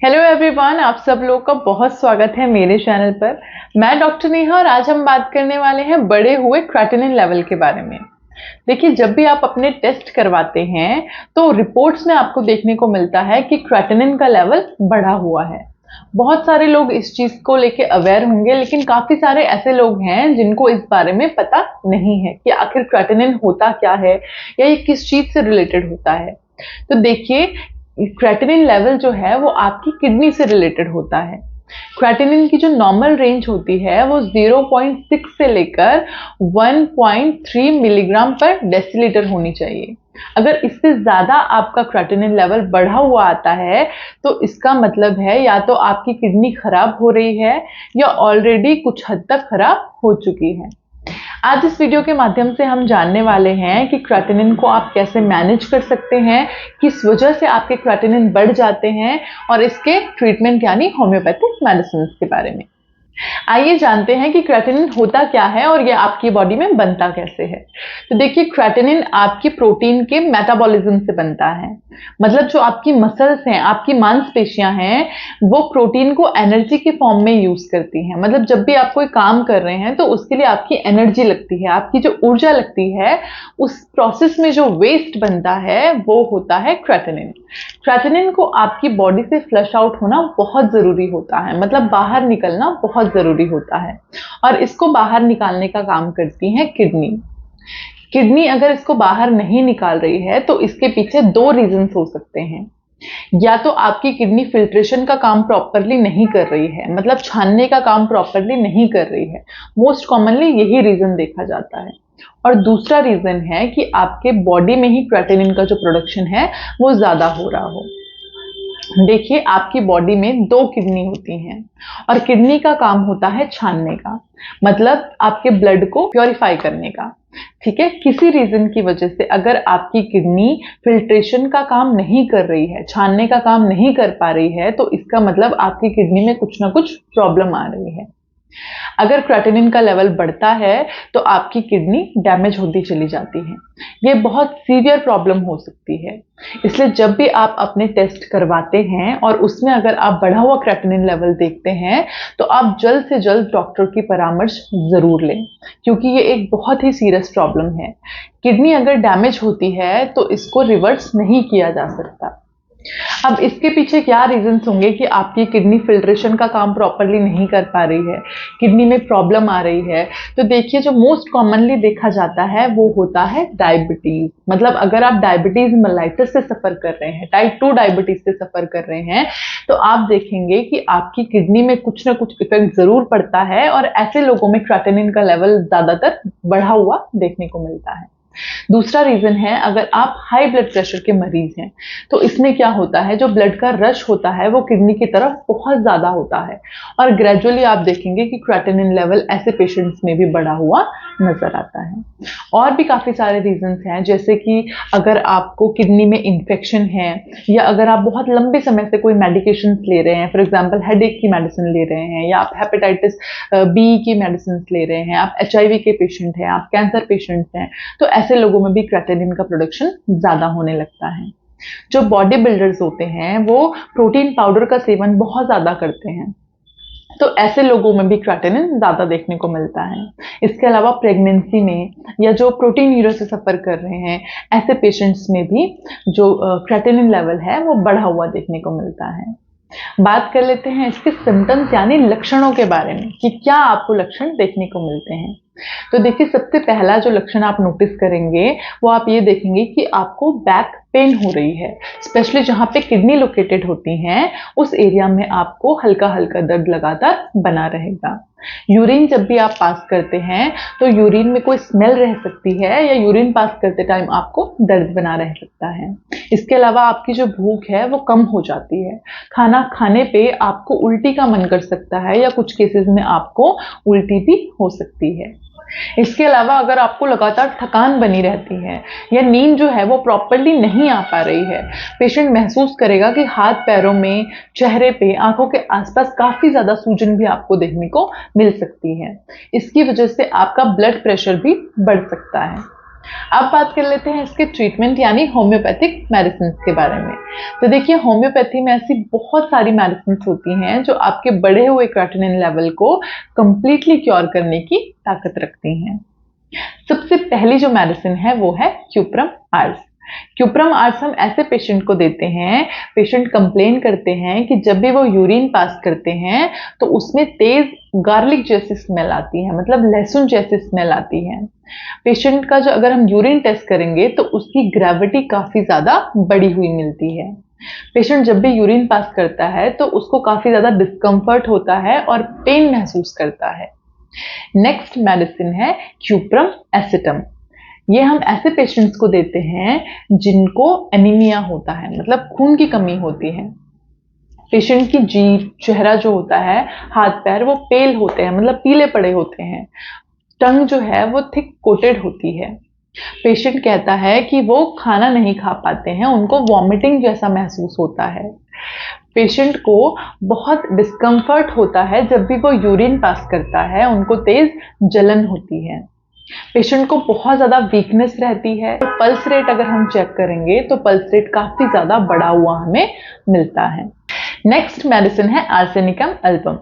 Hello everyone, आप सब लोग का बहुत स्वागत है मेरे चैनल पर। मैं डॉक्टर नेहा और आज हम बात करने वाले हैं बढ़े हुए क्रेटिनिन लेवल के बारे में। देखिए, जब भी आप अपने टेस्ट करवाते हैं तो रिपोर्ट्स में आपको देखने को मिलता है कि क्रेटिनिन का लेवल बढ़ा हुआ है। बहुत सारे लोग इस चीज को लेके अवेयर होंगे, लेकिन काफी सारे ऐसे लोग हैं जिनको इस बारे में पता नहीं है कि आखिर क्रेटिनिन होता क्या है या ये किस चीज से रिलेटेड होता है। तो देखिए, क्रेटिनिन लेवल जो है वो आपकी किडनी से रिलेटेड होता है। क्रेटिनिन की जो नॉर्मल रेंज होती है वो 0.6 से लेकर 1.3 मिलीग्राम पर डेसीलीटर होनी चाहिए। अगर इससे ज्यादा आपका क्रेटिनिन लेवल बढ़ा हुआ आता है तो इसका मतलब है या तो आपकी किडनी खराब हो रही है या ऑलरेडी कुछ हद तक खराब हो चुकी है। आज इस वीडियो के माध्यम से हम जानने वाले हैं कि क्रेटिनिन को आप कैसे मैनेज कर सकते हैं, किस वजह से आपके क्रेटिनिन बढ़ जाते हैं और इसके ट्रीटमेंट यानी होम्योपैथिक मेडिसिन के बारे में। आइए जानते हैं कि क्रेटिनिन होता क्या है और ये आपकी बॉडी में बनता कैसे है। तो देखिए, क्रेटिनिन आपकी प्रोटीन के मेटाबॉलिज्म से बनता है। मतलब जो आपकी मसल्स हैं, आपकी मांसपेशियां हैं, वो प्रोटीन को एनर्जी के फॉर्म में यूज करती हैं। मतलब जब भी आप कोई काम कर रहे हैं तो उसके लिए आपकी एनर्जी लगती है, आपकी जो ऊर्जा लगती है, उस प्रोसेस में जो वेस्ट बनता है वो होता है क्रेटिनिन। क्रेटिनिन को आपकी बॉडी से फ्लश आउट होना बहुत जरूरी होता है, मतलब बाहर निकलना बहुत जरूरी होता है। और इसको बाहर निकालने का काम करती है किडनी। किडनी अगर इसको बाहर नहीं निकाल रही है तो इसके पीछे दो रीजंस हो सकते हैं। या तो आपकी किडनी फिल्ट्रेशन का काम प्रॉपरली नहीं कर रही है, मतलब छानने का काम प्रॉपरली नहीं कर रही है। मोस्ट कॉमनली यही रीजन देखा जाता है। और दूसरा रीजन है कि आपके बॉडी में ही क्रेटिनिन का जो प्रोडक्शन है वो ज्यादा हो रहा हो। देखिए, आपकी बॉडी में दो किडनी होती हैं और किडनी का काम होता है छानने का, मतलब आपके ब्लड को प्योरीफाई करने का। ठीक है, किसी रीजन की वजह से अगर आपकी किडनी फिल्ट्रेशन का काम नहीं कर रही है, छानने का काम नहीं कर पा रही है, तो इसका मतलब आपकी किडनी में कुछ ना कुछ प्रॉब्लम आ रही है। अगर क्रेटिनिन का लेवल बढ़ता है तो आपकी किडनी डैमेज होती चली जाती है। ये बहुत सीवियर प्रॉब्लम हो सकती है। इसलिए जब भी आप अपने टेस्ट करवाते हैं और उसमें अगर आप बढ़ा हुआ क्रेटिनिन लेवल देखते हैं तो आप जल्द से जल्द डॉक्टर की परामर्श जरूर लें, क्योंकि ये एक बहुत ही सीरियस प्रॉब्लम है। किडनी अगर डैमेज होती है तो इसको रिवर्स नहीं किया जा सकता। अब इसके पीछे क्या रीजंस होंगे कि आपकी किडनी फिल्ट्रेशन का काम प्रॉपरली नहीं कर पा रही है, किडनी में प्रॉब्लम आ रही है। तो देखिए, जो मोस्ट कॉमनली देखा जाता है वो होता है डायबिटीज। मतलब अगर आप डायबिटीज मेलाइटस से सफर कर रहे हैं, टाइप 2 डायबिटीज से सफर कर रहे हैं, तो आप देखेंगे कि आपकी किडनी में कुछ ना कुछ इफेक्ट जरूर पड़ता है और ऐसे लोगों में क्रेटिनिन का लेवल ज्यादातर बढ़ा हुआ देखने को मिलता है। दूसरा रीजन है, अगर आप हाई ब्लड प्रेशर के मरीज हैं तो इसमें क्या होता है, जो ब्लड का रश होता है वो किडनी की तरफ बहुत ज्यादा होता है और ग्रेजुअली आप देखेंगे कि क्रेटिनिन लेवल ऐसे पेशेंट्स में भी बढ़ा हुआ नजर आता है। और भी काफी सारे रीजंस हैं, जैसे कि अगर आपको किडनी में इंफेक्शन है या अगर आप बहुत लंबे समय से कोई मेडिकेशन ले रहे हैं, फॉर एग्जाम्पल हेडेक की मेडिसिन ले रहे हैं या आप हेपेटाइटिस बी की मेडिसिन ले रहे हैं, आप HIV के पेशेंट हैं, आप कैंसर पेशेंट हैं, तो ऐसे लोगों में भी क्रेटिनिन का प्रोडक्शन ज्यादा होने लगता है। जो बॉडी बिल्डर्स होते हैं वो प्रोटीन पाउडर का सेवन बहुत ज्यादा करते हैं, तो ऐसे लोगों में भी क्रेटिनिन ज्यादा देखने को मिलता है। इसके अलावा प्रेगनेंसी में या जो प्रोटीन यूरिया से सफर कर रहे हैं, ऐसे पेशेंट्स में भी जो क्रेटिनिन लेवल है वो बढ़ा हुआ देखने को मिलता है। बात कर लेते हैं इसके सिम्टम्स यानी लक्षणों के बारे में कि क्या आपको लक्षण देखने को मिलते हैं। तो देखिए, सबसे पहला जो लक्षण आप नोटिस करेंगे वो आप ये देखेंगे कि आपको बैक पेन हो रही है, स्पेशली जहां पे किडनी लोकेटेड होती हैं उस एरिया में आपको हल्का हल्का दर्द लगातार बना रहेगा। यूरिन जब भी आप पास करते हैं तो यूरिन में कोई स्मेल रह सकती है या यूरिन पास करते टाइम आपको दर्द बना रह सकता है। इसके अलावा आपकी जो भूख है वो कम हो जाती है, खाना खाने पे आपको उल्टी का मन कर सकता है या कुछ केसेस में आपको उल्टी भी हो सकती है। इसके अलावा अगर आपको लगातार थकान बनी रहती है या नींद जो है वो प्रॉपरली नहीं आ पा रही है, पेशेंट महसूस करेगा कि हाथ पैरों में, चेहरे पे, आंखों के आसपास काफी ज्यादा सूजन भी आपको देखने को मिल सकती है। इसकी वजह से आपका ब्लड प्रेशर भी बढ़ सकता है। अब बात कर लेते हैं इसके ट्रीटमेंट यानी होम्योपैथिक मेडिसिन के बारे में। तो देखिए, होम्योपैथी में ऐसी बहुत सारी मेडिसिन होती हैं जो आपके बढ़े हुए क्रेटिनिन लेवल को कंप्लीटली क्योर करने की ताकत रखती हैं। सबसे पहली जो मेडिसिन है वो है क्यूप्रम आर्स। क्यूप्रम आर्स हम ऐसे पेशेंट को देते हैं, पेशेंट कंप्लेन करते हैं कि जब भी वो यूरिन पास करते हैं तो उसमें तेज गार्लिक जैसी स्मेल आती है, मतलब लहसुन जैसी स्मेल आती है। पेशेंट का जो अगर हम यूरिन टेस्ट करेंगे तो उसकी ग्रेविटी काफी ज्यादा बढ़ी हुई मिलती है। पेशेंट जब भी यूरिन पास करता है तो उसको काफी ज्यादा डिस्कम्फर्ट होता है और पेन महसूस करता है। नेक्स्ट मेडिसिन है क्यूप्रम एसिटम। ये हम ऐसे पेशेंट्स को देते हैं जिनको एनीमिया होता है, मतलब खून की कमी होती है। पेशेंट की जीभ, चेहरा जो होता है, हाथ पैर वो पेल होते हैं, मतलब पीले पड़े होते हैं। टंग जो है वो थिक कोटेड होती है। पेशेंट कहता है कि वो खाना नहीं खा पाते हैं, उनको वॉमिटिंग जैसा महसूस होता है। पेशेंट को बहुत डिस्कम्फर्ट होता है जब भी वो यूरिन पास करता है, उनको तेज जलन होती है। पेशेंट को बहुत ज़्यादा वीकनेस रहती है। तो पल्स रेट अगर हम चेक करेंगे तो पल्स रेट काफ़ी ज़्यादा बढ़ा हुआ हमें मिलता है। नेक्स्ट मेडिसिन है आर्सेनिकम अल्बम।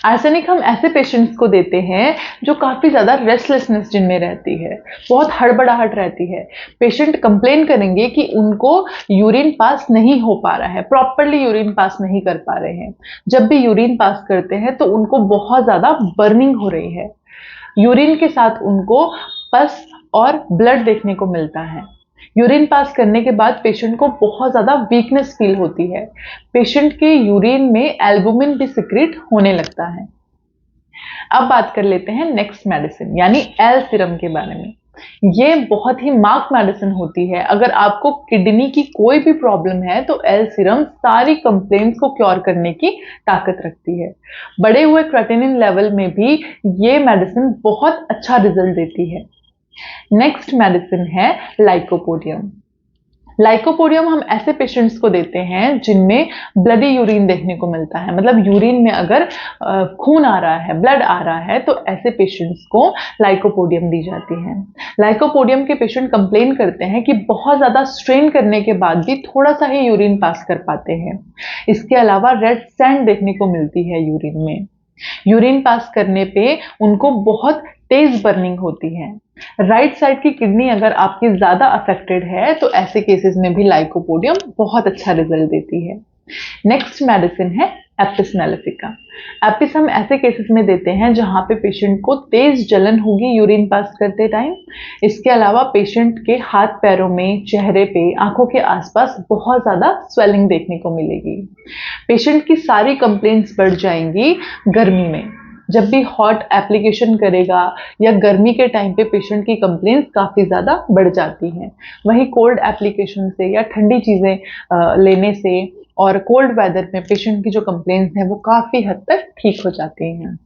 आर्सेनिक हम ऐसे पेशेंट्स को देते हैं जो काफ़ी ज़्यादा रेस्टलेसनेस जिनमें रहती है, बहुत हड़बड़ाहट रहती है। पेशेंट कंप्लेन करेंगे कि उनको यूरिन पास नहीं हो पा रहा है, प्रॉपरली यूरिन पास नहीं कर पा रहे हैं। जब भी यूरिन पास करते हैं तो उनको बहुत ज़्यादा बर्निंग हो रही है। यूरिन के साथ उनको पस और ब्लड देखने को मिलता है। यूरिन पास करने के बाद पेशेंट को बहुत ज़्यादा वीकनेस फील होती है। पेशेंट के यूरिन में एल्बुमिन भी सिक्रीट होने लगता है। अब बात कर लेते हैं नेक्स्ट मेडिसिन यानी एल सीरम के बारे में। ये बहुत ही मार्क मेडिसिन होती है। अगर आपको किडनी की कोई भी प्रॉब्लम है तो एल सीरम सारी कंप्लेंट्स को क्योर करने की ताकत रखती है। बढ़े हुए क्रेटिनिन लेवल में भी ये मेडिसिन बहुत अच्छा रिजल्ट देती है। नेक्स्ट मेडिसिन है लाइकोपोडियम। लाइकोपोडियम हम ऐसे पेशेंट्स को देते हैं जिनमें ब्लडी यूरिन देखने को मिलता है, मतलब यूरिन में अगर खून आ रहा है, ब्लड आ रहा है, तो ऐसे पेशेंट्स को लाइकोपोडियम दी जाती है। लाइकोपोडियम के पेशेंट कंप्लेन करते हैं कि बहुत ज़्यादा स्ट्रेन करने के बाद भी थोड़ा सा ही यूरिन पास कर पाते हैं। इसके अलावा रेड सैंड देखने को मिलती है यूरिन में। यूरिन पास करने पे उनको बहुत तेज बर्निंग होती है। राइट साइड की किडनी अगर आपकी ज्यादा अफेक्टेड है तो ऐसे केसेस में भी लाइकोपोडियम बहुत अच्छा रिजल्ट देती है। नेक्स्ट मेडिसिन है एपिस मेलिफिका। एपिस हम ऐसे केसेस में देते हैं जहां पे पेशेंट को तेज जलन होगी यूरिन पास करते टाइम। इसके अलावा पेशेंट के हाथ पैरों में, चेहरे पे, आंखों के आसपास बहुत ज्यादा स्वेलिंग देखने को मिलेगी। पेशेंट की सारी कंप्लेंट्स बढ़ जाएंगी गर्मी में। जब भी हॉट एप्लीकेशन करेगा या गर्मी के टाइम पे पेशेंट की कंप्लेंट्स काफ़ी ज़्यादा बढ़ जाती हैं। वहीं कोल्ड एप्लीकेशन से या ठंडी चीज़ें लेने से और कोल्ड वेदर में पेशेंट की जो कंप्लेंट्स हैं वो काफ़ी हद तक ठीक हो जाती हैं।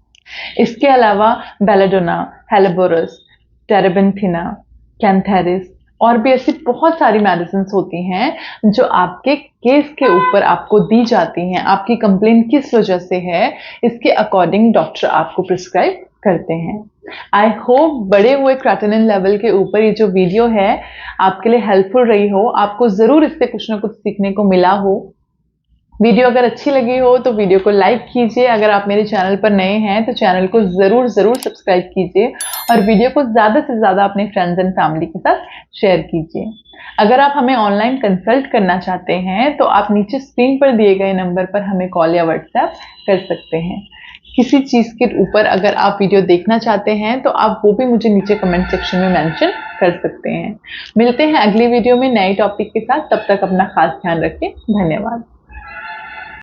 इसके अलावा बेलाडोना, हेलिबोरस, टेरेबेंथिना, कैंथेरिस और भी ऐसी बहुत सारी मेडिसिन होती हैं जो आपके केस के ऊपर आपको दी जाती हैं। आपकी कंप्लेंट किस वजह से है, इसके अकॉर्डिंग डॉक्टर आपको प्रिस्क्राइब करते हैं। आई होप बढ़े हुए क्रेटिनिन लेवल के ऊपर ये जो वीडियो है आपके लिए हेल्पफुल रही हो, आपको ज़रूर इससे कुछ ना कुछ सीखने को मिला हो। वीडियो अगर अच्छी लगी हो तो वीडियो को लाइक कीजिए। अगर आप मेरे चैनल पर नए हैं तो चैनल को ज़रूर सब्सक्राइब कीजिए और वीडियो को ज़्यादा से ज़्यादा अपने फ्रेंड्स एंड फैमिली के साथ शेयर कीजिए। अगर आप हमें ऑनलाइन कंसल्ट करना चाहते हैं तो आप नीचे स्क्रीन पर दिए गए नंबर पर हमें कॉल या व्हाट्सएप कर सकते हैं। किसी चीज़ के ऊपर अगर आप वीडियो देखना चाहते हैं तो आप वो भी मुझे नीचे कमेंट सेक्शन में मेंशन कर सकते हैं। मिलते हैं अगली वीडियो में नए टॉपिक के साथ, तब तक अपना खास ध्यान रखें। धन्यवाद।